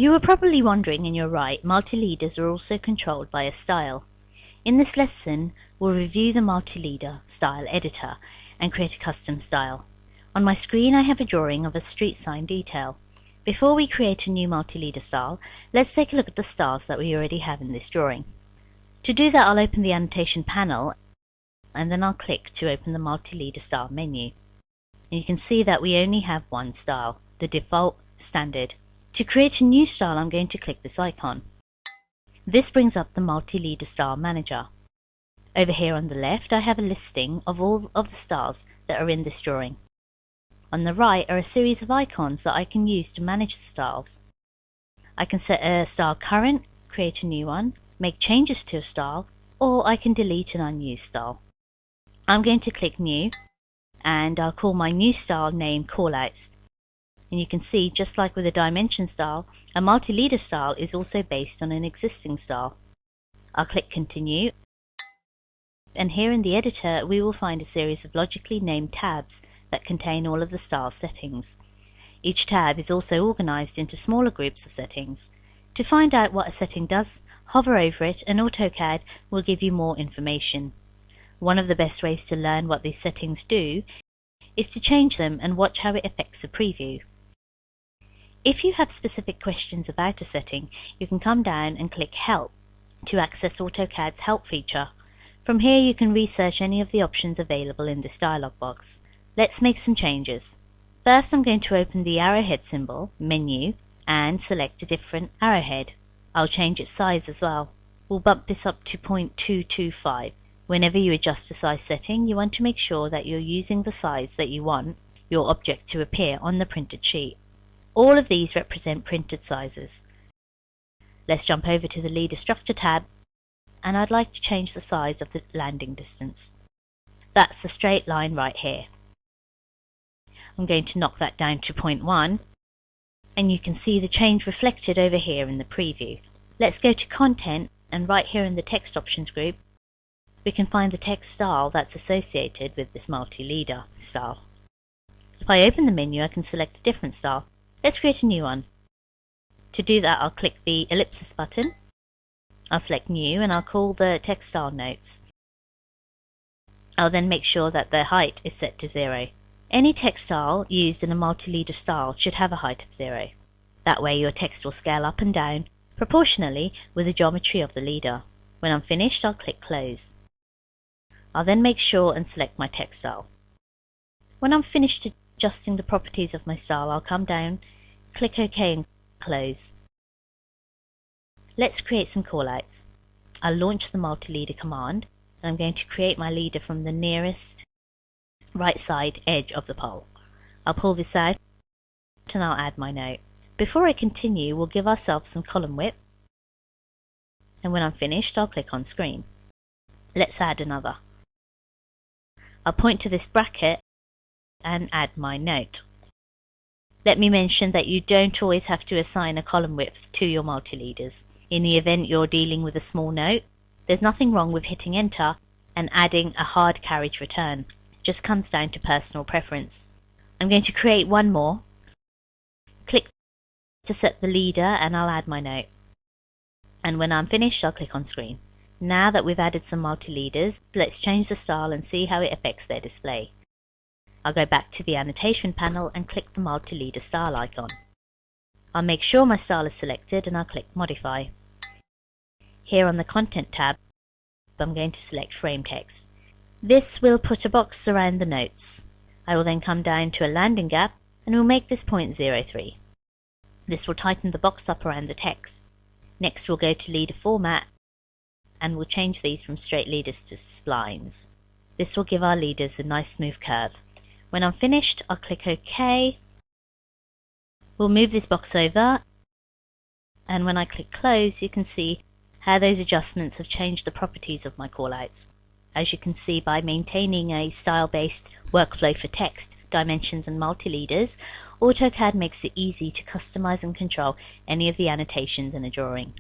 You were probably wondering, and you're right, multi-leaders are also controlled by a style. In this lesson, we'll review the multi-leader style editor and create a custom style. On my screen I have a drawing of a street sign detail. Before we create a new multi-leader style, let's take a look at the styles that we already have in this drawing. To do that, I'll open the annotation panel and then I'll click to open the multi-leader style menu. And you can see that we only have one style, the default standard. To create a new style, I'm going to click this icon. This brings up the multi-leader style manager. Over here on the left, I have a listing of all of the styles that are in this drawing. On the right are a series of icons that I can use to manage the styles. I can set a style current, create a new one, make changes to a style, or I can delete an unused style. I'm going to click New, and I'll call my new style name Callouts. And you can see, just like with a dimension style, a multi-leader style is also based on an existing style. I'll click Continue, and here in the editor we will find a series of logically named tabs that contain all of the style settings. Each tab is also organized into smaller groups of settings. To find out what a setting does, hover over it and AutoCAD will give you more information. One of the best ways to learn what these settings do is to change them and watch how it affects the preview. If you have specific questions about a setting, you can come down and click Help to access AutoCAD's Help feature. From here you can research any of the options available in this dialog box. Let's make some changes. First, I'm going to open the arrowhead symbol, menu, and select a different arrowhead. I'll change its size as well. We'll bump this up to 0.225. Whenever you adjust a size setting, you want to make sure that you're using the size that you want your object to appear on the printed sheet. All of these represent printed sizes. Let's jump over to the Leader Structure tab, and I'd like to change the size of the landing distance. That's the straight line right here. I'm going to knock that down to 0.1, and you can see the change reflected over here in the preview. Let's go to Content, and right here in the Text Options group, we can find the text style that's associated with this multi-leader style. If I open the menu, I can select a different style. Let's create a new one. To do that, I'll click the ellipsis button. I'll select New, and I'll call the text style Notes. I'll then make sure that the height is set to 0. Any text style used in a multi-leader style should have a height of 0. That way your text will scale up and down proportionally with the geometry of the leader. When I'm finished, I'll click Close. I'll then make sure and select my text style. When I'm finished adjusting the properties of my style, I'll come down, click OK and close. Let's create some callouts. I'll launch the multi-leader command, and I'm going to create my leader from the nearest right side edge of the pole. I'll pull this out and I'll add my note. Before I continue, we'll give ourselves some column width, and when I'm finished, I'll click on Screen. Let's add another. I'll point to this bracket and add my note. Let me mention that you don't always have to assign a column width to your multi-leaders. In the event you're dealing with a small note, there's nothing wrong with hitting enter and adding a hard carriage return. It just comes down to personal preference. I'm going to create one more. Click to set the leader and I'll add my note. And when I'm finished, I'll click on Screen. Now that we've added some multi-leaders, let's change the style and see how it affects their display. I'll go back to the annotation panel and click the multi-leader style icon. I'll make sure my style is selected and I'll click Modify. Here on the Content tab, I'm going to select Frame Text. This will put a box around the notes. I will then come down to a landing gap and we'll make this 0.03. This will tighten the box up around the text. Next we'll go to Leader Format, and we'll change these from straight leaders to splines. This will give our leaders a nice smooth curve. When I'm finished, I'll click OK. We'll move this box over, and when I click Close, you can see how those adjustments have changed the properties of my callouts. As you can see, by maintaining a style-based workflow for text, dimensions and multi-leaders, AutoCAD makes it easy to customize and control any of the annotations in a drawing.